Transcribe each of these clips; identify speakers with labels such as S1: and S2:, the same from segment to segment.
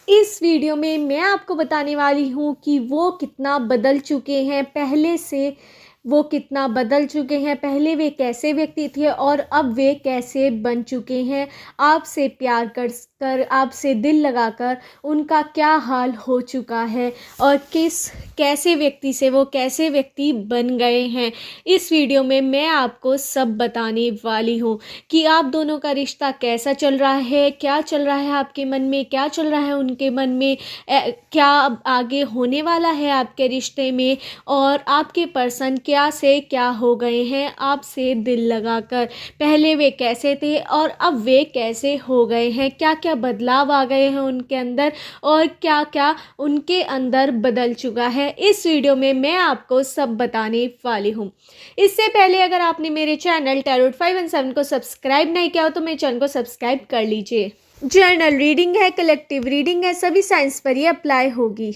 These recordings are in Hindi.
S1: इस वीडियो में मैं आपको बताने वाली हूँ कि वो कितना बदल चुके हैं पहले से। वो कितना बदल चुके हैं, पहले वे कैसे व्यक्ति थे और अब वे कैसे बन चुके हैं। आपसे प्यार कर आपसे दिल लगाकर उनका क्या हाल हो चुका है और कैसे व्यक्ति से वो कैसे व्यक्ति बन गए हैं। इस वीडियो में मैं आपको सब बताने वाली हूँ कि आप दोनों का रिश्ता कैसा चल रहा है, क्या चल रहा है आपके मन में, क्या चल रहा है उनके मन में, क्या आगे होने वाला है आपके रिश्ते में, और आपके पर्सन क्या से क्या हो गए हैं आपसे दिल लगाकर। पहले वे कैसे थे और अब वे कैसे हो गए हैं, क्या क्या बदलाव आ गए हैं उनके अंदर और क्या क्या उनके अंदर बदल चुका है। इस वीडियो में मैं आपको सब बताने वाली हूँ। इससे पहले अगर आपने मेरे चैनल टैरोट 517 को सब्सक्राइब नहीं किया हो तो मेरे चैनल को सब्सक्राइब कर लीजिए। जर्नल रीडिंग है, कलेक्टिव रीडिंग है, सभी साइंस पर ये अप्लाई होगी।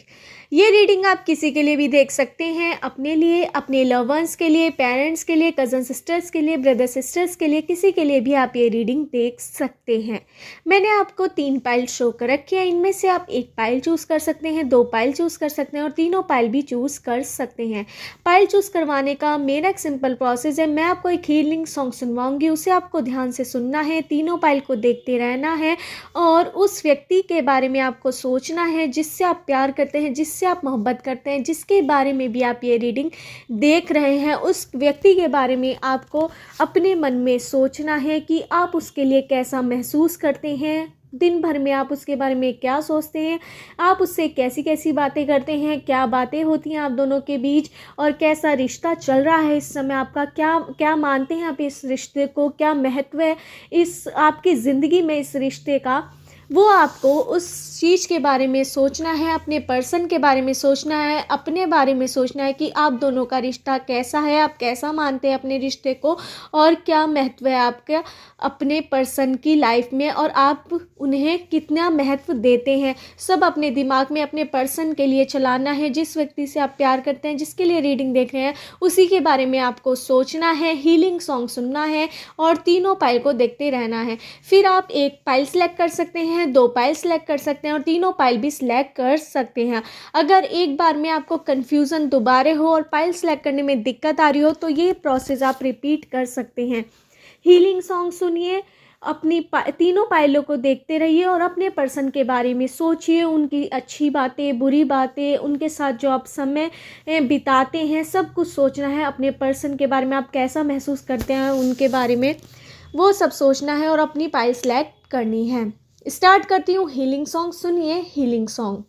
S1: ये रीडिंग आप किसी के लिए भी देख सकते हैं, अपने लिए, अपने लव वंस के लिए, पेरेंट्स के लिए, कज़न सिस्टर्स के लिए, ब्रदर सिस्टर्स के लिए, किसी के लिए भी आप ये रीडिंग देख सकते हैं। मैंने आपको 3 पाइल शो कर रखी है, इनमें से आप 1 पाइल चूज़ कर सकते हैं, 2 पाइल चूज़ कर सकते हैं और तीनों पाइल भी चूज़ कर सकते हैं। पाइल चूज़ करवाने का मेरा एक सिंपल प्रोसेस है। मैं आपको एक हीलिंग सॉन्ग सुनवाऊंगी, उसे आपको ध्यान से सुनना है, तीनों पाइल को देखते रहना है और उस व्यक्ति के बारे में आपको सोचना है जिससे आप प्यार करते हैं, जिससे आप मोहब्बत करते हैं, जिसके बारे में भी आप ये रीडिंग देख रहे हैं। उस व्यक्ति के बारे में आपको अपने मन में सोचना है कि आप उसके लिए कैसा महसूस करते हैं, दिन भर में आप उसके बारे में क्या सोचते हैं, आप उससे कैसी कैसी बातें करते हैं, क्या बातें होती हैं आप दोनों के बीच और कैसा रिश्ता चल रहा है इस समय आपका, क्या क्या मानते हैं आप इस रिश्ते को, क्या महत्व है इस आपकी ज़िंदगी में इस रिश्ते का। वो आपको उस चीज़ के बारे में सोचना है, अपने पर्सन के बारे में सोचना है, अपने बारे में सोचना है कि आप दोनों का रिश्ता कैसा है, आप कैसा मानते हैं अपने रिश्ते को और क्या महत्व है आपका अपने पर्सन की लाइफ में और आप उन्हें कितना महत्व देते हैं। सब अपने दिमाग में अपने पर्सन के लिए चलाना है। जिस व्यक्ति से आप प्यार करते हैं, जिसके लिए रीडिंग देख रहे हैं, उसी के बारे में आपको सोचना है, हीलिंग सॉन्ग सुनना है और तीनों पाइल को देखते रहना है। फिर आप 1 पाइल सेलेक्ट कर सकते हैं, 2 पाइल सेलेक्ट कर सकते हैं और तीनों पाइल भी सिलेक्ट कर सकते हैं। अगर एक बार में आपको कन्फ्यूज़न दोबारा हो और पाइल सेलेक्ट करने में दिक्कत आ रही हो तो ये प्रोसेस आप रिपीट कर सकते हैं। हीलिंग सॉन्ग सुनिए, अपनी तीनों पाइलों को देखते रहिए और अपने पर्सन के बारे में सोचिए, उनकी अच्छी बातें, बुरी बातें, उनके साथ जो आप समय बिताते हैं, सब कुछ सोचना है। अपने पर्सन के बारे में आप कैसा महसूस करते हैं उनके बारे में, वो सब सोचना है और अपनी पाइल सेलेक्ट करनी है। स्टार्ट करती हूँ हीलिंग सॉन्ग। सुनिए हीलिंग सॉन्ग।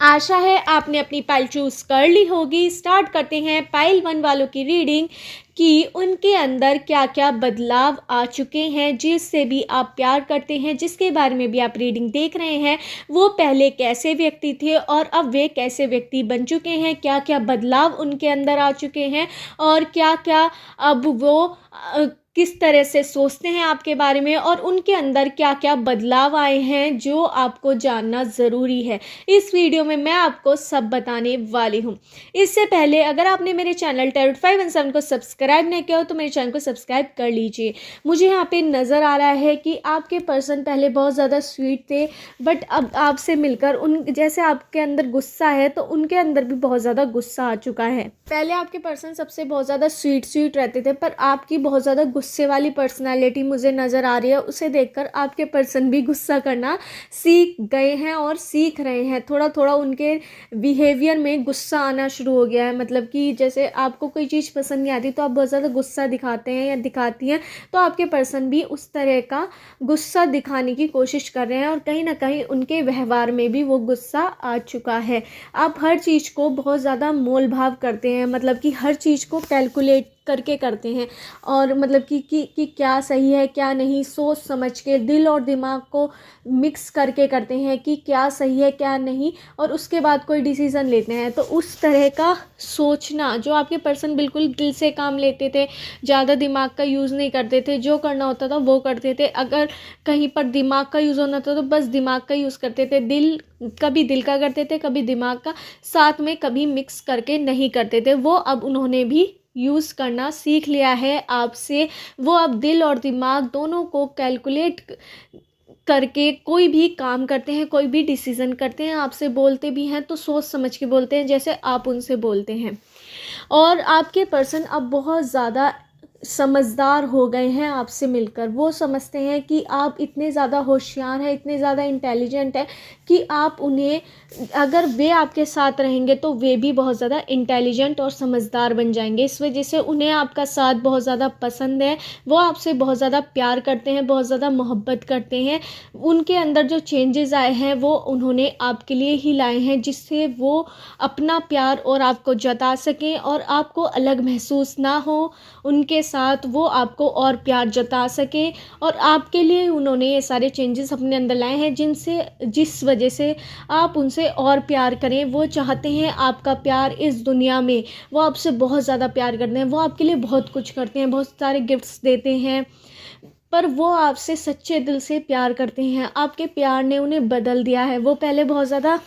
S1: आशा है आपने अपनी पाइल चूज़ कर ली होगी। स्टार्ट करते हैं पाइल 1 वालों की रीडिंग कि उनके अंदर क्या क्या बदलाव आ चुके हैं। जिससे भी आप प्यार करते हैं, जिसके बारे में भी आप रीडिंग देख रहे हैं, वो पहले कैसे व्यक्ति थे और अब वे कैसे व्यक्ति बन चुके हैं, क्या क्या बदलाव उनके अंदर आ चुके हैं और क्या क्या अब वो किस तरह से सोचते हैं आपके बारे में और उनके अंदर क्या क्या बदलाव आए हैं जो आपको जानना ज़रूरी है। इस वीडियो में मैं आपको सब बताने वाली हूँ। इससे पहले अगर आपने मेरे चैनल टैरोट 517 को सब्सक्राइब नहीं किया हो तो मेरे चैनल को सब्सक्राइब कर लीजिए। मुझे यहाँ पे नज़र आ रहा है कि आपके पर्सन पहले बहुत ज़्यादा स्वीट थे, बट अब आपसे मिलकर उन जैसे आपके अंदर गुस्सा है तो उनके अंदर भी बहुत ज़्यादा गुस्सा आ चुका है। पहले आपके पर्सन सबसे बहुत ज़्यादा स्वीट रहते थे, पर आपकी बहुत ज़्यादा गुस्से वाली पर्सनालिटी मुझे नज़र आ रही है। उसे देखकर आपके पर्सन भी गुस्सा करना सीख गए हैं और सीख रहे हैं। थोड़ा थोड़ा उनके बिहेवियर में गुस्सा आना शुरू हो गया है। मतलब कि जैसे आपको कोई चीज़ पसंद नहीं आती तो आप बहुत ज़्यादा गुस्सा दिखाते हैं या दिखाती हैं, तो आपके पर्सन भी उस तरह का गुस्सा दिखाने की कोशिश कर रहे हैं और कहीं ना कहीं उनके व्यवहार में भी वो गुस्सा आ चुका है। आप हर चीज़ को बहुत ज़्यादा मोल भाव करते हैं, मतलब कि हर चीज़ को कैलकुलेट करके करते हैं, और मतलब कि क्या सही है क्या नहीं, सोच समझ के दिल और दिमाग को मिक्स करके करते हैं कि क्या सही है क्या नहीं, और उसके बाद कोई डिसीज़न लेते हैं। तो उस तरह का सोचना, जो आपके पर्सन बिल्कुल दिल से काम लेते थे, ज़्यादा दिमाग का यूज़ नहीं करते थे, जो करना होता था वो करते थे, अगर कहीं पर दिमाग का यूज़ होना था तो बस दिमाग का यूज़ करते थे, कभी दिल का करते थे कभी दिमाग का, साथ में कभी मिक्स करके नहीं करते थे। वो अब उन्होंने भी यूज़ करना सीख लिया है आपसे। वो अब दिल और दिमाग दोनों को कैलकुलेट करके कोई भी काम करते हैं, कोई भी डिसीज़न करते हैं, आपसे बोलते भी हैं तो सोच समझ के बोलते हैं, जैसे आप उनसे बोलते हैं। और आपके पर्सन अब बहुत ज़्यादा समझदार हो गए हैं आपसे मिलकर। वो समझते हैं कि आप इतने ज़्यादा होशियार हैं, इतने ज़्यादा इंटेलिजेंट हैं कि आप उन्हें, अगर वे आपके साथ रहेंगे तो वे भी बहुत ज़्यादा इंटेलिजेंट और समझदार बन जाएंगे। इस वजह से उन्हें आपका साथ बहुत ज़्यादा पसंद है। वो आपसे बहुत ज़्यादा प्यार करते हैं, बहुत ज़्यादा मोहब्बत करते हैं। उनके अंदर जो चेंजेस आए हैं वो उन्होंने आपके लिए ही लाए हैं, जिससे वो अपना प्यार और आपको जता सकें और आपको अलग महसूस ना हो। उनके साथ वो आपको और प्यार जता सकें, और आपके लिए उन्होंने ये सारे चेंजेस अपने अंदर लाए हैं, जिस वजह से आप उनसे और प्यार करें। वो चाहते हैं आपका प्यार इस दुनिया में, वो आपसे बहुत ज़्यादा प्यार करते हैं, वो आपके लिए बहुत कुछ करते हैं, बहुत सारे गिफ्ट्स देते हैं, पर वो आपसे सच्चे दिल से प्यार करते हैं। आपके प्यार ने उन्हें बदल दिया है। वो पहले बहुत ज़्यादा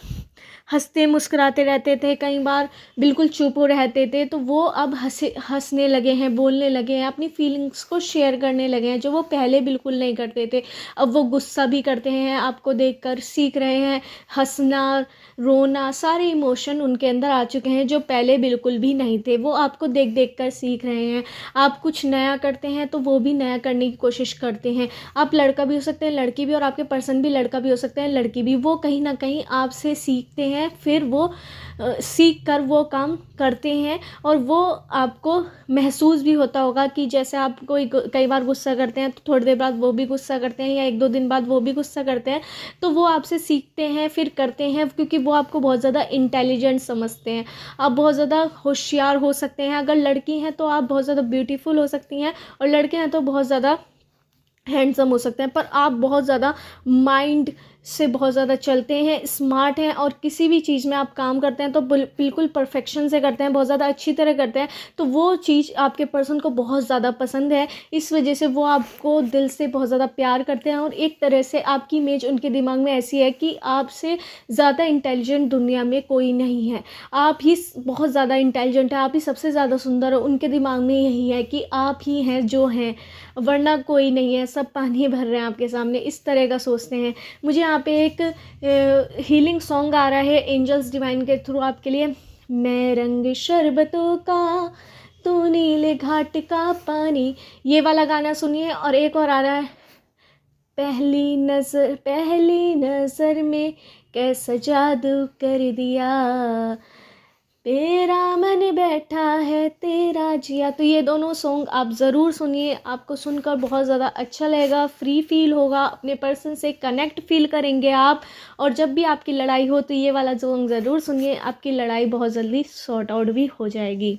S1: हंसते मुस्कुराते रहते थे, कई बार बिल्कुल चुप हो रहते थे, तो वो अब हंसने लगे हैं, बोलने लगे हैं, अपनी फीलिंग्स को शेयर करने लगे हैं, जो वो पहले बिल्कुल नहीं करते थे। अब वो गुस्सा भी करते हैं, आपको देखकर सीख रहे हैं। हंसना, रोना, सारे इमोशन उनके अंदर आ चुके हैं, जो पहले बिल्कुल भी नहीं थे। वो आपको देख देख कर सीख रहे हैं। आप कुछ नया करते हैं तो वो भी नया करने की कोशिश करते हैं। आप लड़का भी हो सकते हैं, लड़की भी, और आपके पर्सन भी लड़का भी हो सकते हैं, लड़की भी। वो कहीं ना कहीं आपसे सीखते हैं, फिर वो सीख कर वो काम करते हैं, और वो आपको महसूस भी होता होगा कि जैसे आप कोई कई बार गुस्सा करते हैं तो थोड़ी देर बाद वो भी गुस्सा करते हैं, या 1-2 दिन बाद वो भी गुस्सा करते हैं, तो वो आपसे सीखते हैं फिर करते हैं, क्योंकि वो आपको बहुत ज़्यादा इंटेलिजेंट समझते हैं। आप बहुत ज़्यादा होशियार हो सकते हैं। अगर लड़की हैं तो आप बहुत ज़्यादा ब्यूटीफुल हो सकती हैं, और लड़के हैं तो बहुत ज़्यादा हैंडसम हो सकते हैं, पर आप बहुत ज़्यादा माइंड से बहुत ज़्यादा चलते हैं, स्मार्ट हैं, और किसी भी चीज़ में आप काम करते हैं तो बिल्कुल परफेक्शन से करते हैं, बहुत ज़्यादा अच्छी तरह करते हैं। तो वो चीज़ आपके पर्सन को बहुत ज़्यादा पसंद है। इस वजह से वो आपको दिल से बहुत ज़्यादा प्यार करते हैं, और एक तरह से आपकी इमेज उनके दिमाग में ऐसी है कि आपसे ज़्यादा इंटेलिजेंट दुनिया में कोई नहीं है। आप ही बहुत ज़्यादा इंटेलिजेंट है, आप ही सबसे ज़्यादा सुंदर हो। उनके दिमाग में यही है कि आप ही हैं जो हैं, वरना कोई नहीं है, सब पानी भर रहे हैं आपके सामने, इस तरह का सोचते हैं। मुझे यहाँ पे एक हीलिंग सॉन्ग आ रहा है एंजल्स डिवाइन के थ्रू आपके लिए। मैं रंग शरबतों का, तू नीले घाट का पानी, ये वाला गाना सुनिए। और एक और आ रहा है, पहली नज़र में कैसा जादू कर दिया, तेरा मन बैठा है तेरा जिया। तो ये दोनों सॉन्ग आप ज़रूर सुनिए, आपको सुनकर बहुत ज़्यादा अच्छा लगेगा, फ्री फील होगा, अपने पर्सन से कनेक्ट फील करेंगे आप। और जब भी आपकी लड़ाई हो तो ये वाला सॉन्ग ज़रूर सुनिए, आपकी लड़ाई बहुत जल्दी सॉर्ट आउट भी हो जाएगी।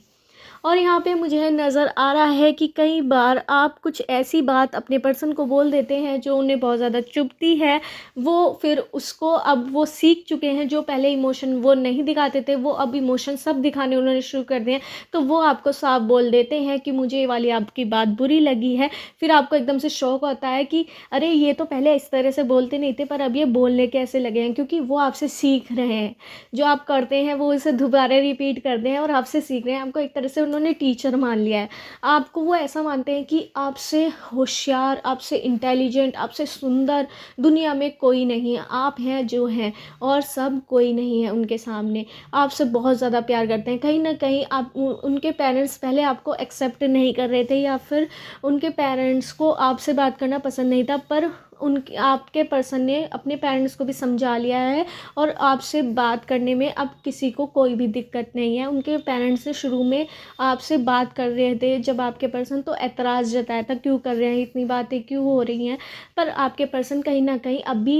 S1: और यहाँ पे मुझे नज़र आ रहा है कि कई बार आप कुछ ऐसी बात अपने पर्सन को बोल देते हैं जो उन्हें बहुत ज़्यादा चुभती है। वो फिर उसको अब वो सीख चुके हैं, जो पहले इमोशन वो नहीं दिखाते थे वो अब इमोशन सब दिखाने उन्होंने शुरू कर दिए हैं। तो वो आपको साफ बोल देते हैं कि मुझे ये वाली आपकी बात बुरी लगी है। फिर आपको एकदम से शौक होता है कि अरे ये तो पहले इस तरह से बोलते नहीं थे, पर अब ये बोलने कैसे लगे हैं, क्योंकि वो आपसे सीख रहे हैं। जो आप करते हैं वो इसे दोबारा रिपीट करते हैं और आपसे सीख रहे हैं। आपको एक तरह से उन्होंने टीचर मान लिया है। आपको वो ऐसा मानते हैं कि आपसे होशियार, आपसे इंटेलिजेंट, आपसे सुंदर दुनिया में कोई नहीं है। आप हैं जो हैं, और सब कोई नहीं है उनके सामने। आपसे बहुत ज़्यादा प्यार करते हैं। कहीं ना कहीं आप उनके पेरेंट्स पहले आपको एक्सेप्ट नहीं कर रहे थे, या फिर उनके पेरेंट्स को आपसे बात करना पसंद नहीं था, पर आपके पर्सन ने अपने पेरेंट्स को भी समझा लिया है, और आपसे बात करने में अब किसी को कोई भी दिक्कत नहीं है। उनके पेरेंट्स ने शुरू में आपसे बात कर रहे थे जब आपके पर्सन तो एतराज़ जताया था, क्यों कर रहे हैं, इतनी बातें क्यों हो रही हैं, पर आपके पर्सन कहीं ना कहीं अब भी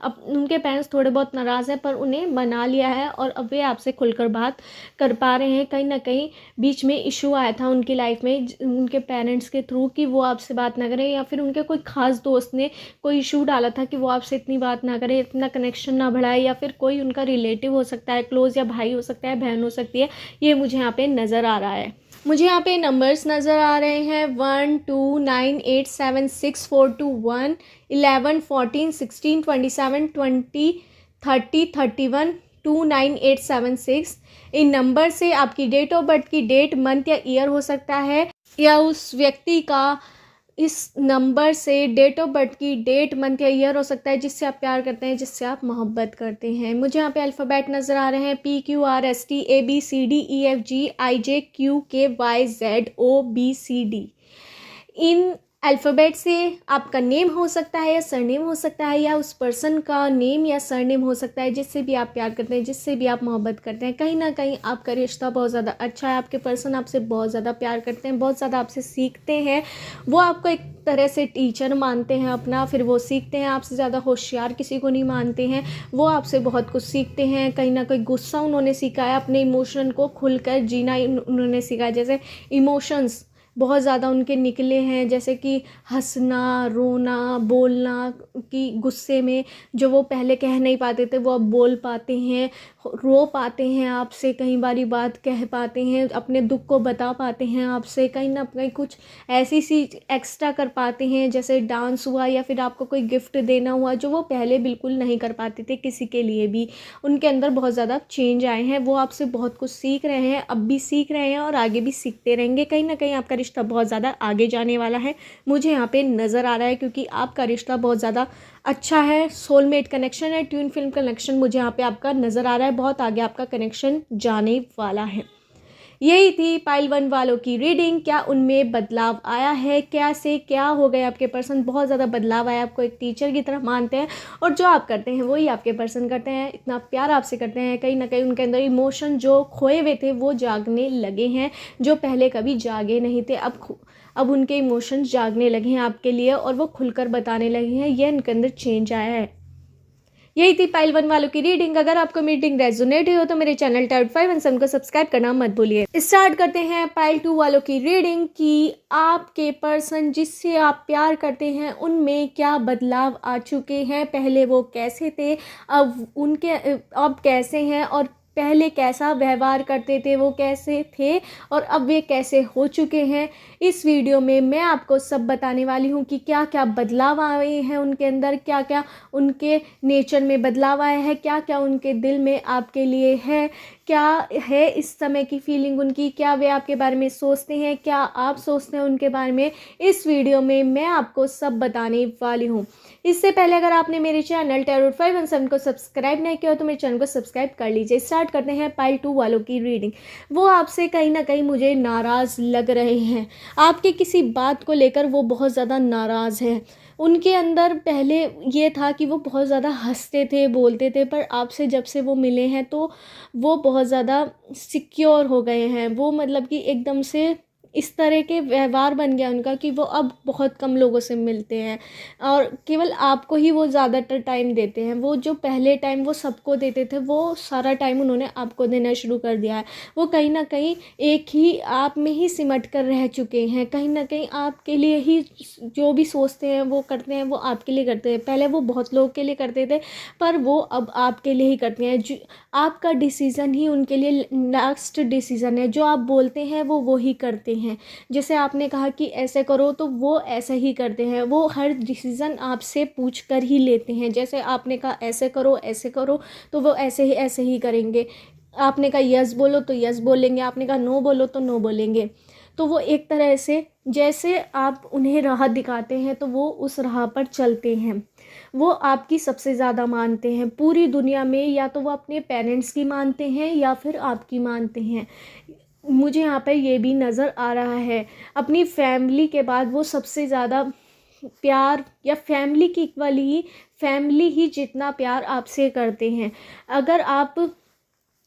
S1: अब उनके पेरेंट्स थोड़े बहुत नाराज़ हैं पर उन्हें मना लिया है और अब वे आपसे खुलकर बात कर पा रहे हैं। कहीं ना कहीं बीच में इशू आया था उनकी लाइफ में उनके पेरेंट्स के थ्रू कि वो आपसे बात ना करें, या फिर उनके कोई ख़ास दोस्त ने कोई इशू डाला था कि वो आपसे इतनी बात ना करे, इतना कनेक्शन ना बढ़ाए, या फिर कोई उनका रिलेटिव हो सकता है क्लोज़, या भाई हो सकता है, बहन हो सकती है। ये मुझे यहाँ पे नज़र आ रहा है। मुझे यहाँ पे नंबर्स नज़र आ रहे हैं 1 2 9 8 7 6 4 2 1 11 14 16 27 20 30 31 29876। इन नंबर से आपकी डेट ऑफ बर्थ की डेट, मंथ या ईयर हो सकता है, या उस व्यक्ति का इस नंबर से डेट ऑफ बर्थ की डेट, मंथ या ईयर हो सकता है जिससे आप प्यार करते हैं, जिससे आप मोहब्बत करते हैं। मुझे यहाँ पे अल्फ़ाबेट नज़र आ रहे हैं PQRSTABCDEFGIJQKYZOBCD। इन अल्फ़ाबेट से आपका नेम हो सकता है या सरनेम हो सकता है, या उस पर्सन का नेम या सरनेम हो सकता है जिससे भी आप प्यार करते हैं, जिससे भी आप मोहब्बत करते हैं। कहीं ना कहीं आपका रिश्ता बहुत ज़्यादा अच्छा है, आपके पर्सन आपसे बहुत ज़्यादा प्यार करते हैं, बहुत ज़्यादा आपसे सीखते हैं। वो आपको एक तरह से टीचर मानते हैं अपना, फिर वो सीखते हैं आपसे, ज़्यादा होशियार किसी को नहीं मानते हैं। वो आपसे बहुत कुछ सीखते हैं। कहीं ना कहीं गुस्सा उन्होंने सीखा है, अपने इमोशन को खुलकर जीना उन्होंने सीखा है। जैसे इमोशंस बहुत ज़्यादा उनके निकले हैं, जैसे कि हंसना, रोना, बोलना, कि गुस्से में जो वो पहले कह नहीं पाते थे वो अब बोल पाते हैं, रो पाते हैं आपसे, कई बारी बात कह पाते हैं, अपने दुख को बता पाते हैं आपसे, कहीं ना कहीं कुछ ऐसी सी एक्स्ट्रा कर पाते हैं, जैसे डांस हुआ या फिर आपको कोई गिफ्ट देना हुआ, जो वो पहले बिल्कुल नहीं कर पाते थे किसी के लिए भी। उनके अंदर बहुत ज़्यादा चेंज आए हैं। वो आपसे बहुत कुछ सीख रहे हैं, अब भी सीख रहे हैं और आगे भी सीखते रहेंगे। कहीं ना कहीं आपका रिश्ता बहुत ज़्यादा आगे जाने वाला है, मुझे यहाँ पे नज़र आ रहा है, क्योंकि आपका रिश्ता बहुत ज़्यादा अच्छा है। सोलमेट कनेक्शन है, ट्विन फिल्म कनेक्शन मुझे यहाँ पे आपका नज़र आ रहा है। बहुत आगे आपका कनेक्शन जाने वाला है। यही थी पाइल 1 वालों की रीडिंग। क्या उनमें बदलाव आया है, क्या से क्या हो गए आपके पर्सन, बहुत ज़्यादा बदलाव आया, आपको एक टीचर की तरह मानते हैं और जो आप करते हैं वही आपके पर्सन करते हैं, इतना प्यार आपसे करते हैं। कहीं ना कहीं उनके अंदर इमोशन जो खोए हुए थे वो जागने लगे हैं, जो पहले कभी जागे नहीं थे। अब उनके इमोशंस जागने लगे हैं आपके लिए और वो खुलकर बताने लगे हैं। ये उनके अंदर चेंज आया है। यही थी पाइल 1 वालों की रीडिंग। अगर आपको मीटिंग रेजोनेट हुई हो तो मेरे चैनल टैब 5 को सब्सक्राइब करना मत भूलिए। स्टार्ट करते हैं पाइल 2 वालों की रीडिंग कि आपके पर्सन जिससे आप प्यार करते हैं उनमें क्या बदलाव आ चुके हैं। पहले वो कैसे थे, अब कैसे हैं, और पहले कैसा व्यवहार करते थे, वो कैसे थे, और अब वे कैसे हो चुके हैं। इस वीडियो में मैं आपको सब बताने वाली हूँ कि क्या क्या बदलाव आए हैं उनके अंदर, क्या क्या उनके नेचर में बदलाव आया है, क्या क्या उनके दिल में आपके लिए है, क्या है इस समय की फीलिंग उनकी, क्या वे आपके बारे में सोचते हैं, क्या आप सोचते हैं उनके बारे में। इस वीडियो में मैं आपको सब बताने वाली हूँ। इससे पहले अगर आपने मेरे चैनल टैरोट 517 को सब्सक्राइब नहीं किया तो मेरे चैनल को सब्सक्राइब कर लीजिए। स्टार्ट करते हैं पाइल 2 वालों की रीडिंग। वो आपसे कहीं ना कहीं मुझे नाराज़ लग रहे हैं, आपके किसी बात को लेकर वो बहुत ज़्यादा नाराज़ हैं। उनके अंदर पहले ये था कि वो बहुत ज़्यादा हंसते थे, बोलते थे, पर आपसे जब से वो मिले हैं तो वो बहुत ज़्यादा सिक्योर हो गए हैं। वो मतलब कि एकदम से इस तरह के व्यवहार बन गया उनका कि वो अब बहुत कम लोगों से मिलते हैं और केवल आपको ही वो ज़्यादातर टाइम देते हैं। वो जो पहले टाइम वो सबको देते थे वो सारा टाइम उन्होंने आपको देना शुरू कर दिया है। वो कहीं ना कहीं एक ही आप में ही सिमट कर रह चुके हैं। कहीं ना कहीं आपके लिए ही जो भी सोचते हैं वो करते हैं, वो आपके लिए करते हैं। पहले वो बहुत लोगों के लिए करते थे पर वो अब आपके लिए ही करते हैं। आपका डिसीज़न ही उनके लिए लास्ट डिसीज़न है। जो आप बोलते हैं वो ही करते हैं। जैसे आपने कहा कि ऐसे करो तो वो ऐसा ही करते हैं। वो हर डिसीज़न आपसे पूछ कर ही लेते हैं। जैसे आपने कहा ऐसे करो तो वो ऐसे ही करेंगे। आपने कहा यस बोलो तो यस बोलेंगे, आपने कहा नो बोलो तो नो बोलेंगे। तो वो एक तरह से जैसे आप उन्हें राह दिखाते हैं तो वो उस राह पर चलते हैं। वो आपकी सबसे ज़्यादा मानते हैं पूरी दुनिया में। या तो वो अपने पेरेंट्स की मानते हैं या फिर आपकी मानते हैं। मुझे यहाँ पर ये भी नज़र आ रहा है अपनी फैमिली के बाद वो सबसे ज़्यादा प्यार या फैमिली की इक्वली ही, फैमिली ही जितना प्यार आपसे करते हैं। अगर आप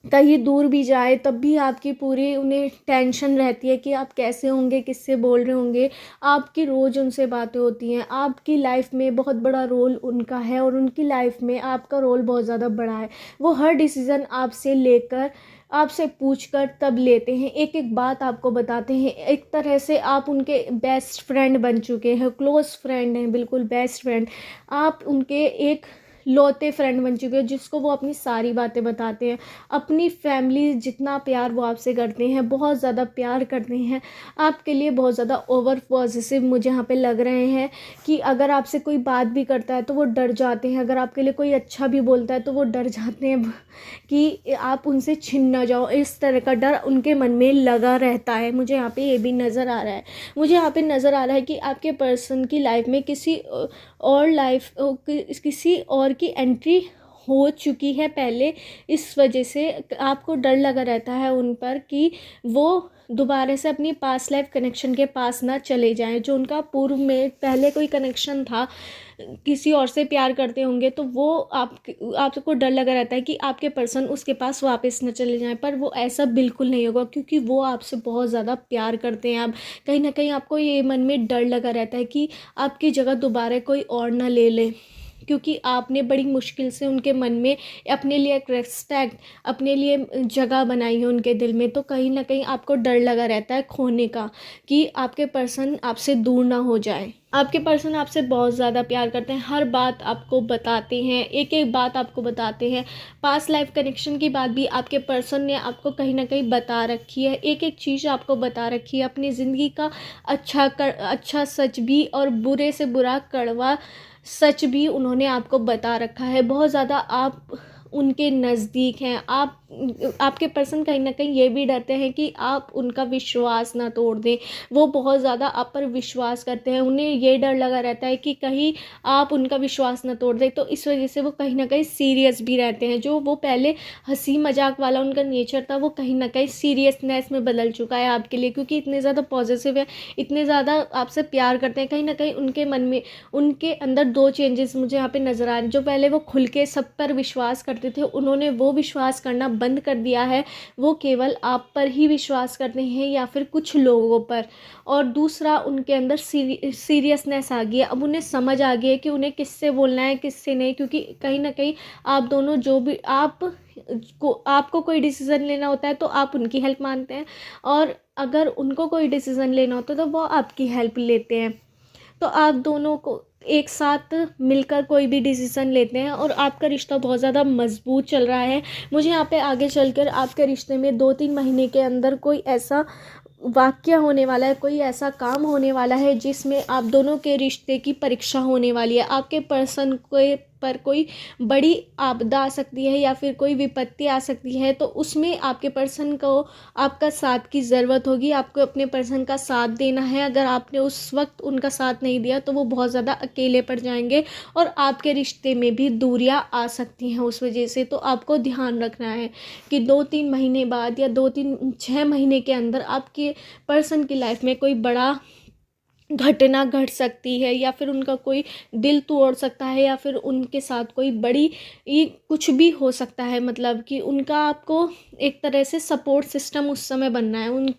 S1: कहीं दूर भी जाए तब भी आपकी पूरी उन्हें टेंशन रहती है कि आप कैसे होंगे, किससे बोल रहे होंगे। आपकी रोज़ उनसे बातें होती हैं, आपकी लाइफ में बहुत बड़ा रोल उनका है और उनकी लाइफ में आपका रोल बहुत ज़्यादा बड़ा है। वो हर डिसीज़न आपसे लेकर, आपसे पूछकर तब लेते हैं, एक एक बात आपको बताते हैं। एक तरह से आप उनके बेस्ट फ्रेंड बन चुके हैं, क्लोज़ फ्रेंड हैं, बिल्कुल बेस्ट फ्रेंड। आप उनके एक लौते फ्रेंड बन चुके हो जिसको वो अपनी सारी बातें बताते हैं। अपनी फैमिली जितना प्यार वो आपसे करते हैं, बहुत ज़्यादा प्यार करते हैं, आपके लिए बहुत ज़्यादा ओवर पॉसेसिव मुझे यहाँ पे लग रहे हैं कि अगर आपसे कोई बात भी करता है तो वो डर जाते हैं, अगर आपके लिए कोई अच्छा भी बोलता है तो वो डर जाते हैं कि आप उनसे छिन ना जाओ। इस तरह का डर उनके मन में लगा रहता है। मुझे यहाँ पे ये भी नज़र आ रहा है। मुझे यहाँ पे नज़र आ रहा है कि आपके पर्सन की लाइफ में किसी और की एंट्री हो चुकी है पहले। इस वजह से आपको डर लगा रहता है उन पर कि वो दोबारा से अपनी पास्ट लाइफ कनेक्शन के पास ना चले जाएं। जो उनका पूर्व में पहले कोई कनेक्शन था, किसी और से प्यार करते होंगे, तो वो आपको डर लगा रहता है कि आपके पर्सन उसके पास वापस न चले जाएं। पर वो ऐसा बिल्कुल नहीं होगा, क्योंकि वो आपसे बहुत ज़्यादा प्यार करते हैं। आप कहीं ना कहीं आपको ये मन में डर लगा रहता है कि आपकी जगह दोबारा कोई और ना ले ले, क्योंकि आपने बड़ी मुश्किल से उनके मन में अपने लिए एक रिस्पेक्ट, अपने लिए जगह बनाई है उनके दिल में। तो कहीं ना कहीं आपको डर लगा रहता है खोने का, कि आपके पर्सन आपसे दूर ना हो जाए। आपके पर्सन आपसे बहुत ज़्यादा प्यार करते हैं, हर बात आपको बताते हैं, एक एक बात आपको बताते हैं। पास्ट लाइफ कनेक्शन की बात भी आपके पर्सन ने आपको कहीं ना कहीं बता रखी है, एक एक चीज़ आपको बता रखी है। अपनी ज़िंदगी का अच्छा सच भी और बुरे से बुरा कड़वा सच भी उन्होंने आपको बता रखा है। बहुत ज़्यादा आप उनके नज़दीक हैं। आपके पर्सन कहीं ना कहीं ये भी डरते हैं कि आप उनका विश्वास ना तोड़ दें। वो बहुत ज़्यादा आप पर विश्वास करते हैं, उन्हें ये डर लगा रहता है कि कहीं आप उनका विश्वास ना तोड़ दें। तो इस वजह से वो कहीं ना कहीं सीरियस भी रहते हैं। जो वो पहले हंसी मजाक वाला उनका नेचर था, वो कहीं ना कहीं सीरियसनेस में बदल चुका है आपके लिए, क्योंकि इतने ज़्यादा पॉजिटिव है, इतने ज़्यादा आपसे प्यार करते हैं। कहीं ना कहीं उनके मन में, उनके अंदर दो चेंजेस मुझे यहाँ पे नज़र आ रहे हैं। जो पहले वो खुल के सब पर विश्वास करते थे, उन्होंने वो विश्वास करना बंद कर दिया है। वो केवल आप पर ही विश्वास करते हैं या फिर कुछ लोगों पर। और दूसरा, उनके अंदर सीरियसनेस आ गई है। अब उन्हें समझ आ गई है कि उन्हें किससे बोलना है, किससे नहीं, क्योंकि कहीं ना कहीं आप दोनों जो भी आपको कोई डिसीज़न लेना होता है तो आप उनकी हेल्प मांगते हैं, और अगर उनको कोई डिसीज़न लेना होता है तो वो आपकी हेल्प लेते हैं। तो आप दोनों को एक साथ मिलकर कोई भी डिसीज़न लेते हैं और आपका रिश्ता बहुत ज़्यादा मजबूत चल रहा है। मुझे यहाँ पे आगे चलकर आपके रिश्ते में 2-3 महीने के अंदर कोई ऐसा वाक़या होने वाला है, कोई ऐसा काम होने वाला है जिसमें आप दोनों के रिश्ते की परीक्षा होने वाली है। आपके पर्सन के पर कोई बड़ी आपदा आ सकती है या फिर कोई विपत्ति आ सकती है, तो उसमें आपके पर्सन को आपका साथ की ज़रूरत होगी। आपको अपने पर्सन का साथ देना है। अगर आपने उस वक्त उनका साथ नहीं दिया तो वो बहुत ज़्यादा अकेले पड़ जाएंगे और आपके रिश्ते में भी दूरियां आ सकती हैं उस वजह से। तो आपको ध्यान रखना है कि 2-3 महीने बाद या 2-3-6 महीने के अंदर आपके पर्सन की लाइफ में कोई बड़ा घटना घट सकती है, या फिर उनका कोई दिल तोड़ सकता है, या फिर उनके साथ कोई बड़ी ये कुछ भी हो सकता है। मतलब कि उनका आपको एक तरह से सपोर्ट सिस्टम उस समय बनना है।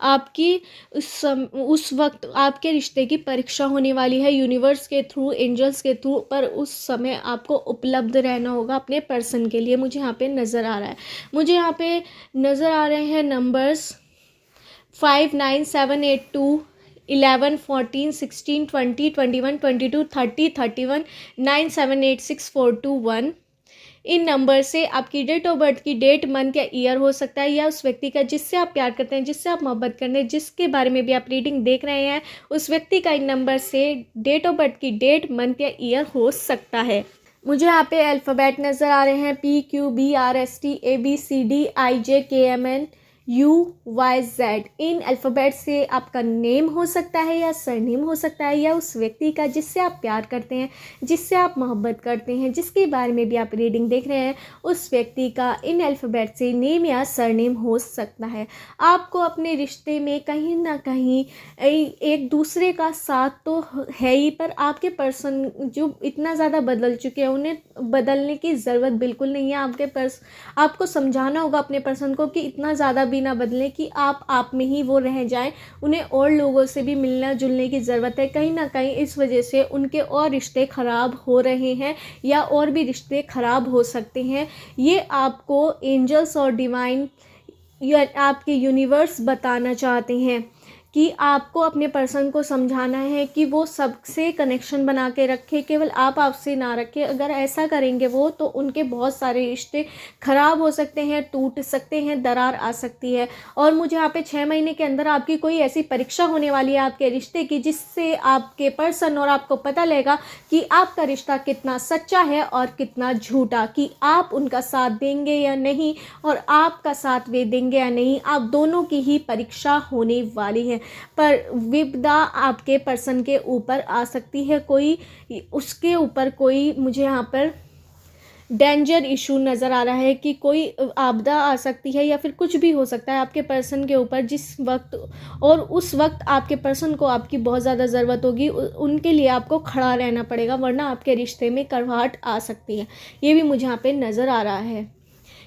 S1: आपकी उस वक्त आपके रिश्ते की परीक्षा होने वाली है यूनिवर्स के थ्रू, एंजल्स के थ्रू, पर उस समय आपको उपलब्ध रहना होगा अपने पर्सन के लिए। मुझे यहाँ पे नज़र आ रहा है, मुझे यहाँ पे नज़र आ रहे हैं नंबर्स 5, 9, 7, 8, 2, 11, 14, 16, 20, 21, 22, 30, 31, 9, 7, 8, 6, 4, 2, 1। इन नंबर से आपकी डेट ऑफ बर्थ की डेट, मंथ या ईयर हो सकता है, या उस व्यक्ति का जिससे आप प्यार करते हैं, जिससे आप मोहब्बत करते हैं, जिसके बारे में भी आप रीडिंग देख रहे हैं, उस व्यक्ति का इन नंबर से डेट ऑफ बर्थ की डेट, मंथ या ईयर हो सकता है। मुझे यहाँ पे अल्फ़ाबेट नज़र आ रहे हैं: PQBRST ABCD IJKMN UYZ। इन अल्फ़ाबेट से आपका नेम हो सकता है या सरनेम हो सकता है, या उस व्यक्ति का जिससे आप प्यार करते हैं, जिससे आप मोहब्बत करते हैं, जिसके बारे में भी आप रीडिंग देख रहे हैं, उस व्यक्ति का इन अल्फ़ाबेट से नेम या सरनेम हो सकता है। आपको अपने रिश्ते में कहीं ना कहीं एक दूसरे का साथ तो है ही, पर आपके पर्सन जो इतना ज़्यादा बदल चुके हैं, उन्हें बदलने की ज़रूरत बिल्कुल नहीं है। आपको समझाना होगा अपने पर्सन को कि इतना ज़्यादा भी ना बदलें कि आप में ही वो रह जाएं। उन्हें और लोगों से भी मिलना जुलने की ज़रूरत है। कहीं ना कहीं इस वजह से उनके और रिश्ते ख़राब हो रहे हैं, या और भी रिश्ते ख़राब हो सकते हैं। ये आपको एंजल्स और डिवाइन या आपके यूनिवर्स बताना चाहते हैं कि आपको अपने पर्सन को समझाना है कि वो सबसे कनेक्शन बना के रखे, केवल आपसे ना रखे। अगर ऐसा करेंगे वो, तो उनके बहुत सारे रिश्ते ख़राब हो सकते हैं, टूट सकते हैं, दरार आ सकती है। और मुझे यहाँ पे 6 महीने के अंदर आपकी कोई ऐसी परीक्षा होने वाली है आपके रिश्ते की, जिससे आपके पर्सन और आपको पता लगेगा कि आपका रिश्ता कितना सच्चा है और कितना झूठा, कि आप उनका साथ देंगे या नहीं, और आपका साथ वे देंगे या नहीं। आप दोनों की ही परीक्षा होने वाली है। पर विपदा आपके पर्सन के ऊपर आ सकती है, उसके ऊपर कोई मुझे यहाँ पर डेंजर इशू नज़र आ रहा है कि कोई आपदा आ सकती है, या फिर कुछ भी हो सकता है आपके पर्सन के ऊपर जिस वक्त, और उस वक्त आपके पर्सन को आपकी बहुत ज़्यादा ज़रूरत होगी। उनके लिए आपको खड़ा रहना पड़ेगा, वरना आपके रिश्ते में कड़वाहट आ सकती है। ये भी मुझे यहाँ पे नज़र आ रहा है।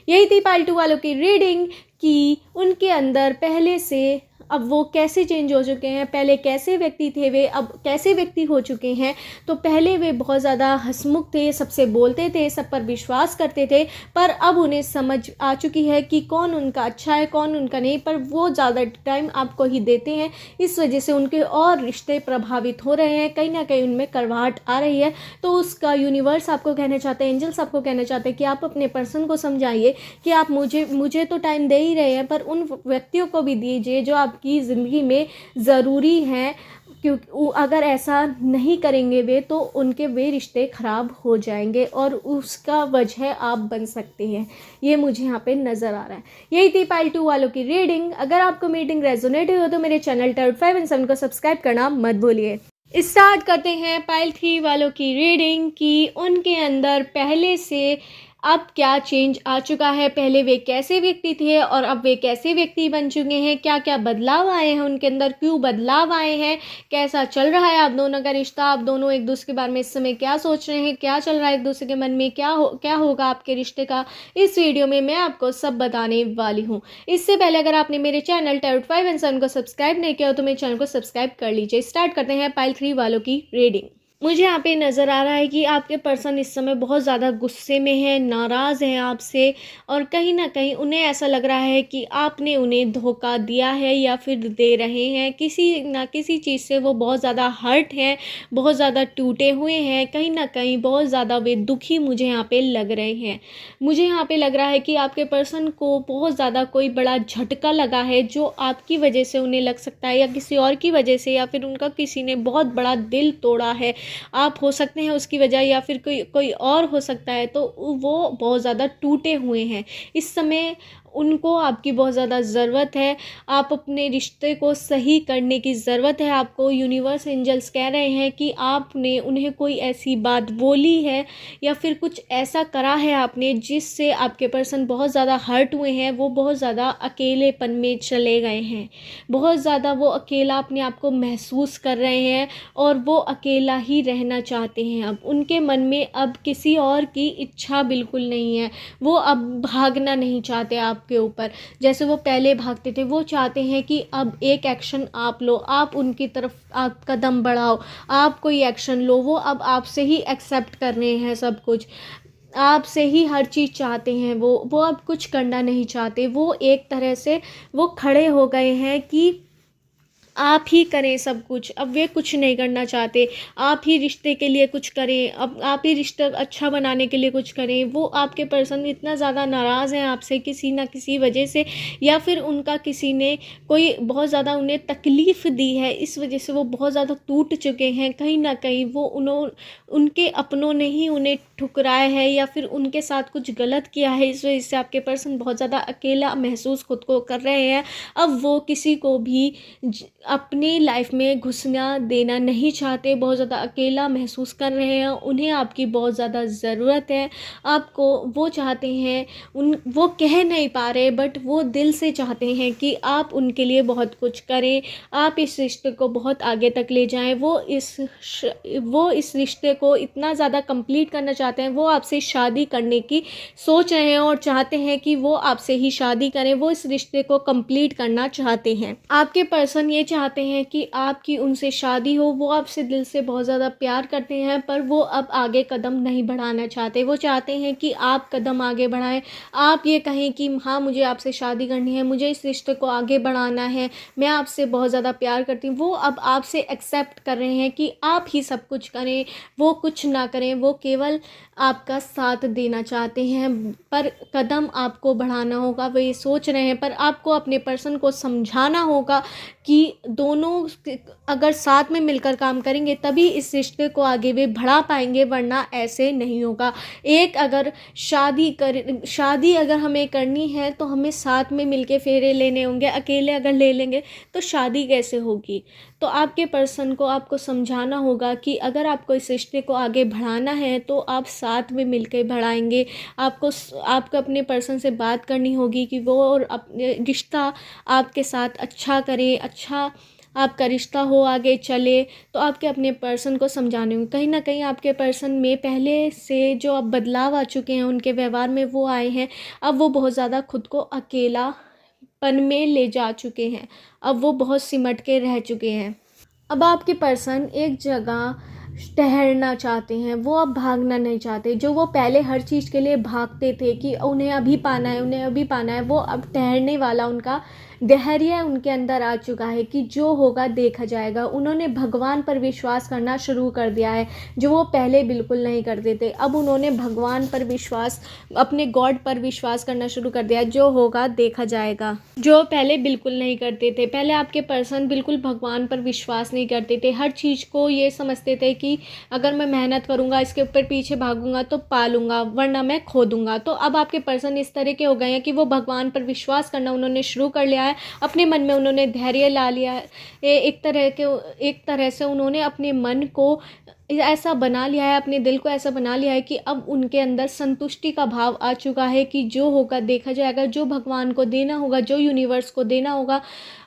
S1: यही थी पार्ट 2 वालों की रीडिंग कि उनके अंदर पहले से अब वो कैसे चेंज हो चुके हैं। पहले कैसे व्यक्ति थे वे, अब कैसे व्यक्ति हो चुके हैं। तो पहले वे बहुत ज़्यादा हंसमुख थे, सबसे बोलते थे, सब पर विश्वास करते थे, पर अब उन्हें समझ आ चुकी है कि कौन उनका अच्छा है, कौन उनका नहीं। पर वो ज़्यादा टाइम आपको ही देते हैं, इस वजह से उनके और रिश्ते प्रभावित हो रहे हैं। कहीं ना कहीं उनमें कड़वाहट आ रही है। तो उसका यूनिवर्स आपको कहना चाहते हैं, एंजल्स आपको कहना चाहते हैं कि आप अपने पर्सन को समझाइए कि आप मुझे तो टाइम दे ही रहे हैं, पर उन व्यक्तियों को भी दीजिए जो आपकी ज़िंदगी में ज़रूरी हैं। क्योंकि अगर ऐसा नहीं करेंगे वे, तो उनके वे रिश्ते ख़राब हो जाएंगे, और उसका वजह आप बन सकते हैं। ये मुझे यहाँ पे नज़र आ रहा है। यही थी पार्ट 2 वालों की रीडिंग। अगर आपको रीडिंग रेजोनेट हुई हो तो मेरे चैनल टारॉट 5 एंड 7 को सब्सक्राइब करना मत भूलिए। स्टार्ट करते हैं पाइल 3 वालों की रीडिंग कि उनके अंदर पहले से अब क्या चेंज आ चुका है। पहले वे कैसे व्यक्ति थे और अब वे कैसे व्यक्ति बन चुके हैं। क्या क्या बदलाव आए हैं उनके अंदर, क्यों बदलाव आए हैं, कैसा चल रहा है आप दोनों का रिश्ता, आप दोनों एक दूसरे के बारे में इस समय क्या सोच रहे हैं, क्या चल रहा है एक दूसरे के मन में, क्या होगा आपके रिश्ते का। इस वीडियो में मैं आपको सब बताने वाली हूँ। इससे पहले अगर आपने मेरे चैनल टारॉट 5 एंड 7 को सब्सक्राइब नहीं किया हो तो मेरे चैनल को सब्सक्राइब कर लीजिए। स्टार्ट करते हैं पाइल 3 वालों की रीडिंग। मुझे यहाँ पे नज़र आ रहा है कि आपके पर्सन इस समय बहुत ज़्यादा गुस्से में है, नाराज़ हैं आपसे, और कहीं ना कहीं उन्हें ऐसा लग रहा है कि आपने उन्हें धोखा दिया है या फिर दे रहे हैं। किसी ना किसी चीज़ से वो बहुत ज़्यादा हर्ट हैं, बहुत ज़्यादा टूटे हुए हैं, कहीं ना कहीं बहुत ज़्यादा वे दुखी मुझे यहाँ पे लग रहे हैं। मुझे यहाँ पे लग रहा है कि आपके पर्सन को बहुत ज़्यादा कोई बड़ा झटका लगा है, जो आपकी वजह से उन्हें लग सकता है, या किसी और की वजह से, या फिर उनका किसी ने बहुत बड़ा दिल तोड़ा है। आप हो सकते हैं उसकी वजह, या फिर कोई और हो सकता है। तो वो बहुत ज़्यादा टूटे हुए हैं इस समय। उनको आपकी बहुत ज़्यादा ज़रूरत है। आप अपने रिश्ते को सही करने की ज़रूरत है आपको। यूनिवर्स एंजल्स कह रहे हैं कि आपने उन्हें कोई ऐसी बात बोली है या फिर कुछ ऐसा करा है आपने, जिससे आपके पर्सन बहुत ज़्यादा हर्ट हुए हैं। वो बहुत ज़्यादा अकेलेपन में चले गए हैं, बहुत ज़्यादा वो अकेला अपने आप को महसूस कर रहे हैं, और वो अकेला ही रहना चाहते हैं। अब उनके मन में अब किसी और की इच्छा बिल्कुल नहीं है। वो अब भागना नहीं चाहते आपके ऊपर जैसे वो पहले भागते थे। वो चाहते हैं कि अब एक एक्शन आप लो, आप उनकी तरफ आप कदम बढ़ाओ, आप कोई एक्शन लो। वो अब आपसे ही एक्सेप्ट कर रहे हैं सब कुछ, आपसे ही हर चीज़ चाहते हैं। वो अब कुछ करना नहीं चाहते। वो एक तरह से वो खड़े हो गए हैं कि आप ही करें सब कुछ। अब वे कुछ नहीं करना चाहते, आप ही रिश्ते के लिए कुछ करें, अब आप ही रिश्ता अच्छा बनाने के लिए कुछ करें। वो आपके पर्सन इतना ज़्यादा नाराज़ हैं आपसे किसी ना किसी वजह से, या फिर उनका किसी ने कोई बहुत ज़्यादा उन्हें तकलीफ़ दी है, इस वजह से वो बहुत ज़्यादा टूट चुके हैं। कहीं ना कहीं वो उनके अपनों ने ही उन्हें ठुकराया है, या फिर उनके साथ कुछ गलत किया है, इस वजह से आपके पर्सन बहुत ज़्यादा अकेला महसूस खुद को कर रहे हैं। अब वो किसी को भी अपनी लाइफ में घुसना देना नहीं चाहते, बहुत ज़्यादा अकेला महसूस कर रहे हैं। उन्हें आपकी बहुत ज़्यादा ज़रूरत है आपको। वो चाहते हैं, वो कह नहीं पा रहे, बट वो दिल से चाहते हैं कि आप उनके लिए बहुत कुछ करें, आप इस रिश्ते को बहुत आगे तक ले जाएं। वो इस रिश्ते को इतना ज़्यादा कंप्लीट करना चाहते हैं, वो आपसे शादी करने की सोच रहे हैं और चाहते हैं कि वो आपसे ही शादी करें। वो इस रिश्ते को कंप्लीट करना चाहते हैं। आपके पर्सन ये चाहते हैं कि आपकी उनसे शादी हो। वो आपसे दिल से बहुत ज़्यादा प्यार करते हैं, पर वो अब आगे कदम नहीं बढ़ाना चाहते। वो चाहते हैं कि आप कदम आगे बढ़ाएं, आप ये कहें कि हाँ मुझे आपसे शादी करनी है, मुझे इस रिश्ते को आगे बढ़ाना है, मैं आपसे बहुत ज़्यादा प्यार करती हूँ। वो अब आपसे एक्सेप्ट कर रहे हैं कि आप ही सब कुछ करें, वो कुछ ना करें, वो केवल आपका साथ देना चाहते हैं। पर कदम आपको बढ़ाना होगा, वो ये सोच रहे हैं। पर आपको अपने पर्सन को समझाना होगा कि दोनों अगर साथ में मिलकर काम करेंगे तभी इस रिश्ते को आगे वे बढ़ा पाएंगे, वरना ऐसे नहीं होगा। एक अगर शादी अगर हमें करनी है तो हमें साथ में मिलके फेरे लेने होंगे। अकेले अगर ले लेंगे तो शादी कैसे होगी। तो आपके पर्सन को आपको समझाना होगा कि अगर आपको इस रिश्ते को आगे बढ़ाना है तो आप साथ में मिलकर बढ़ाएंगे। आपको अपने पर्सन से बात करनी होगी कि वो और अपने रिश्ता आपके साथ अच्छा करे, अच्छा आपका रिश्ता हो, आगे चले। तो आपके अपने पर्सन को समझाने होंगे। कहीं ना कहीं आपके पर्सन में पहले से जो अब बदलाव आ चुके हैं, उनके व्यवहार में वो आए हैं। अब वो बहुत ज़्यादा खुद को अकेलापन में ले जा चुके हैं, अब वो बहुत सिमट के रह चुके हैं। अब आपके पर्सन एक जगह ठहरना चाहते हैं, वो अब भागना नहीं चाहते। जो वो पहले हर चीज़ के लिए भागते थे कि उन्हें अभी पाना है, उन्हें अभी पाना है, वो अब ठहरने वाला उनका धैर्य उनके अंदर आ चुका है कि जो होगा देखा जाएगा। उन्होंने भगवान पर विश्वास करना शुरू कर दिया है, जो वो पहले बिल्कुल नहीं करते थे। अब उन्होंने भगवान पर विश्वास, अपने गॉड पर विश्वास करना शुरू कर दिया, जो होगा देखा जाएगा। जो पहले बिल्कुल नहीं करते थे। पहले आपके पर्सन बिल्कुल भगवान पर विश्वास नहीं करते थे, हर चीज़ को ये समझते थे कि अगर मैं मेहनत करूँगा, इसके ऊपर पीछे भागूंगा तो पालूंगा, वरना मैं खो दूंगा। तो अब आपके पर्सन इस तरह के हो गए हैं कि वो भगवान पर विश्वास करना उन्होंने शुरू कर लिया है। अपने मन में उन्होंने धैर्य ला लिया है। एक तरह से उन्होंने अपने मन को ऐसा बना लिया है, अपने दिल को ऐसा बना लिया है कि अब उनके अंदर संतुष्टि का भाव आ चुका है कि जो होगा देखा जाएगा। जो भगवान को देना होगा, जो यूनिवर्स को देना होगा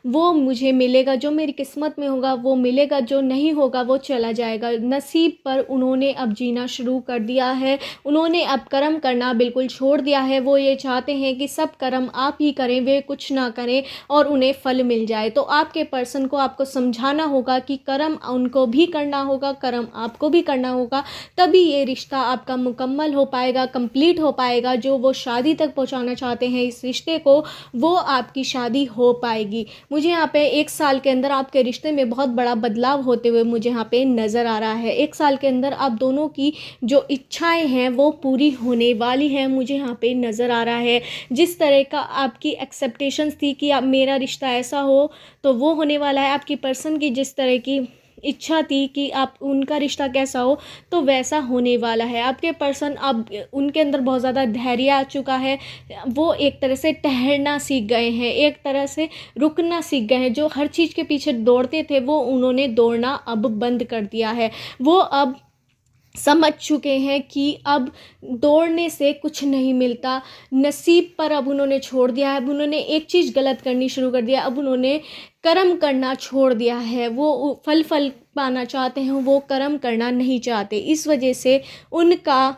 S1: वो मुझे मिलेगा, जो मेरी किस्मत में होगा वो मिलेगा, जो नहीं होगा वो चला जाएगा। नसीब पर उन्होंने अब जीना शुरू कर दिया है। उन्होंने अब कर्म करना बिल्कुल छोड़ दिया है। वो ये चाहते हैं कि सब कर्म आप ही करें, वे कुछ ना करें और उन्हें फल मिल जाए। तो आपके पर्सन को आपको समझाना होगा कि कर्म उनको भी करना होगा, कर्म आपको भी करना होगा, तभी ये रिश्ता आपका मुकम्मल हो पाएगा, कंप्लीट हो पाएगा। जो वो शादी तक पहुंचाना चाहते हैं इस रिश्ते को, वो आपकी शादी हो पाएगी। मुझे यहाँ पे 1 साल के अंदर आपके रिश्ते में बहुत बड़ा बदलाव होते हुए मुझे यहाँ पे नज़र आ रहा है। 1 साल के अंदर आप दोनों की जो इच्छाएं हैं वो पूरी होने वाली हैं, मुझे यहाँ पे नज़र आ रहा है। जिस तरह का आपकी एक्सेप्टेशंस थी कि आप मेरा रिश्ता ऐसा हो, तो वो होने वाला है। आपकी पर्सन की जिस तरह की इच्छा थी कि आप उनका रिश्ता कैसा हो, तो वैसा होने वाला है। आपके पर्सन अब उनके अंदर बहुत ज़्यादा धैर्य आ चुका है। वो एक तरह से ठहरना सीख गए हैं, एक तरह से रुकना सीख गए हैं। जो हर चीज़ के पीछे दौड़ते थे वो उन्होंने दौड़ना अब बंद कर दिया है। वो अब समझ चुके हैं कि अब दौड़ने से कुछ नहीं मिलता। नसीब पर अब उन्होंने छोड़ दिया है। अब उन्होंने एक चीज़ गलत करनी शुरू कर दिया, अब उन्होंने कर्म करना छोड़ दिया है। वो फल पाना चाहते हैं, वो कर्म करना नहीं चाहते। इस वजह से उनका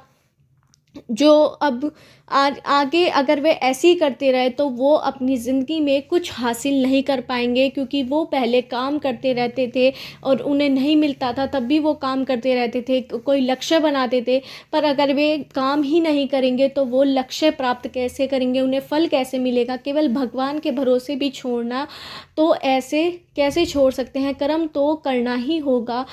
S1: जो अब आगे अगर वे ऐसे ही करते रहे तो वो अपनी ज़िंदगी में कुछ हासिल नहीं कर पाएंगे, क्योंकि वो पहले काम करते रहते थे और उन्हें नहीं मिलता था तब भी वो काम करते रहते थे, कोई लक्ष्य बनाते थे। पर अगर वे काम ही नहीं करेंगे तो वो लक्ष्य प्राप्त कैसे करेंगे, उन्हें फल कैसे मिलेगा। केवल भगवान के भरोसे भी छोड़ना, तो ऐसे कैसे छोड़ सकते हैं। कर्म तो करना ही होगा।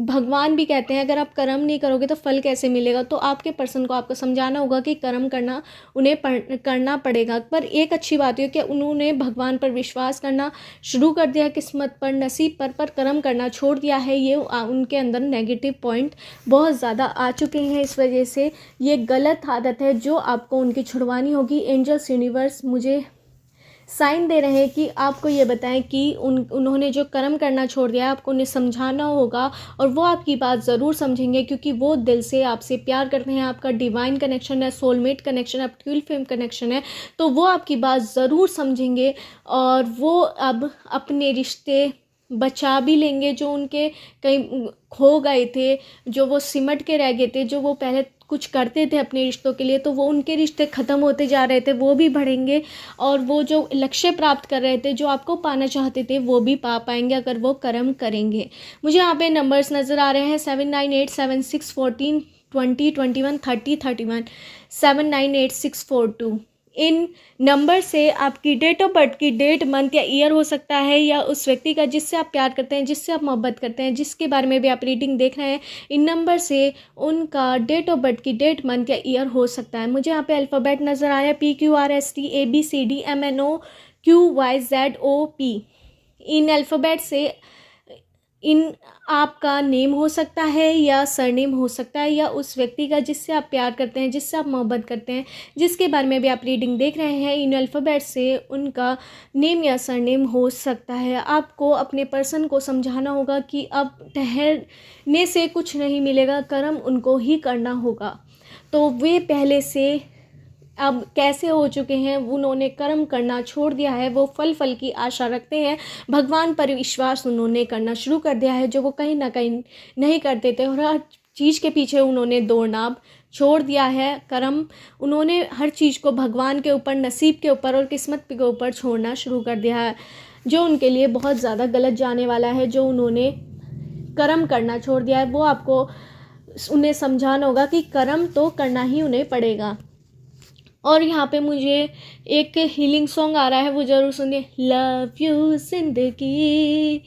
S1: भगवान भी कहते हैं अगर आप कर्म नहीं करोगे तो फल कैसे मिलेगा। तो आपके पर्सन को आपको समझाना होगा कि कर्म करना उन्हें करना पड़ेगा। पर एक अच्छी बात है कि उन्होंने भगवान पर विश्वास करना शुरू कर दिया, किस्मत पर, नसीब पर कर्म करना छोड़ दिया है। ये उनके अंदर नेगेटिव पॉइंट बहुत ज़्यादा आ चुके हैं। इस वजह से ये गलत आदत है जो आपको उनकी छुड़वानी होगी। एंजल्स यूनिवर्स मुझे साइन दे रहे हैं कि आपको ये बताएं कि उन्होंने जो कर्म करना छोड़ दिया है आपको उन्हें समझाना होगा, और वो आपकी बात ज़रूर समझेंगे, क्योंकि वो दिल से आपसे प्यार करते हैं। आपका डिवाइन कनेक्शन है, सोलमेट कनेक्शन है, ट्विन फ्लेम कनेक्शन है। तो वो आपकी बात ज़रूर समझेंगे और वो अब अपने रिश्ते बचा भी लेंगे जो उनके कहीं खो गए थे, जो वो सिमट के रह गए थे, जो वो पहले कुछ करते थे अपने रिश्तों के लिए, तो वो उनके रिश्ते ख़त्म होते जा रहे थे, वो भी बढ़ेंगे। और वो जो लक्ष्य प्राप्त कर रहे थे, जो आपको पाना चाहते थे, वो भी पा पाएंगे अगर वो कर्म करेंगे। मुझे यहाँ पे नंबर्स नज़र आ रहे हैं 798764 20 21 30 31 798642। इन नंबर से आपकी डेट ऑफ बर्थ की डेट, मंथ या ईयर हो सकता है, या उस व्यक्ति का जिससे आप प्यार करते हैं, जिससे आप मोहब्बत करते हैं, जिसके बारे में भी आप रीडिंग देख रहे हैं। इन नंबर से उनका डेट ऑफ बर्थ की डेट, मंथ या ईयर हो सकता है। मुझे यहाँ पे अल्फ़ाबेट नज़र आ रहा है PQRSTABCDMNOQYZOP। इन अल्फ़ाबेट से इन आपका नेम हो सकता है या सरनेम हो सकता है, या उस व्यक्ति का जिससे आप प्यार करते हैं, जिससे आप मोहब्बत करते हैं, जिसके बारे में भी आप रीडिंग देख रहे हैं। इन अल्फ़ाबेट से उनका नेम या सरनेम हो सकता है। आपको अपने पर्सन को समझाना होगा कि अब ठहरने से कुछ नहीं मिलेगा, कर्म उनको ही करना होगा। तो वे पहले से अब कैसे हो चुके हैं, उन्होंने कर्म करना छोड़ दिया है, वो फल की आशा रखते हैं। भगवान पर विश्वास उन्होंने करना शुरू कर दिया है, जो वो कहीं ना कहीं नहीं करते थे, और हर चीज़ के पीछे उन्होंने दौड़ना छोड़ दिया है। कर्म उन्होंने हर चीज़ को भगवान के ऊपर, नसीब के ऊपर और किस्मत के ऊपर छोड़ना शुरू कर दिया है, जो उनके लिए बहुत ज़्यादा गलत जाने वाला है। जो उन्होंने कर्म करना छोड़ दिया है, वो आपको उन्हें समझाना होगा कि कर्म तो करना ही उन्हें पड़ेगा। और यहाँ पे मुझे एक हीलिंग सॉन्ग आ रहा है, वो ज़रूर सुनिए। लव यू जिंदगी,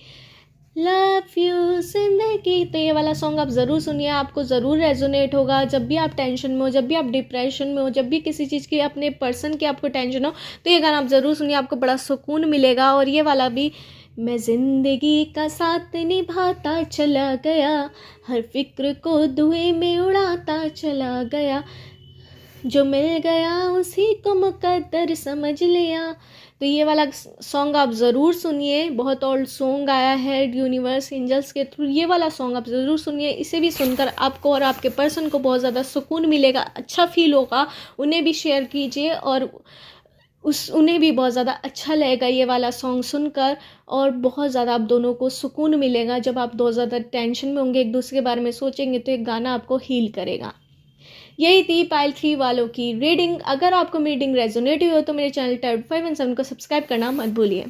S1: लव यू जिंदगी। तो ये वाला सॉन्ग आप ज़रूर सुनिए, आपको ज़रूर रेजोनेट होगा। जब भी आप टेंशन में हो, जब भी आप डिप्रेशन में हो, जब भी किसी चीज़ की, अपने पर्सन की आपको टेंशन हो, तो ये गाना आप ज़रूर सुनिए, आपको बड़ा सुकून मिलेगा। और ये वाला भी, मैं ज़िंदगी का साथ निभाता चला गया, हर फिक्र को धुएं में उड़ाता चला गया, जो मिल गया उसी को मुकद्दर समझ लिया। तो ये वाला सॉन्ग आप ज़रूर सुनिए, बहुत ओल्ड सॉन्ग आया है यूनिवर्स एंजल्स के थ्रू। ये वाला सॉन्ग आप ज़रूर सुनिए, इसे भी सुनकर आपको और आपके पर्सन को बहुत ज़्यादा सुकून मिलेगा, अच्छा फील होगा। उन्हें भी शेयर कीजिए और उन्हें भी बहुत ज़्यादा अच्छा लगेगा ये वाला सॉन्ग सुनकर, और बहुत ज़्यादा आप दोनों को सुकून मिलेगा। जब आप बहुत ज़्यादा टेंशन में होंगे, एक दूसरे के बारे में सोचेंगे, तो एक गाना आपको हील करेगा। यही थी पाइल 3 वालों की रीडिंग। अगर आपको मेरी रीडिंग रेजोनेट हुई हो तो मेरे चैनल टैरोट 5 एंड 7 को सब्सक्राइब करना मत भूलिए।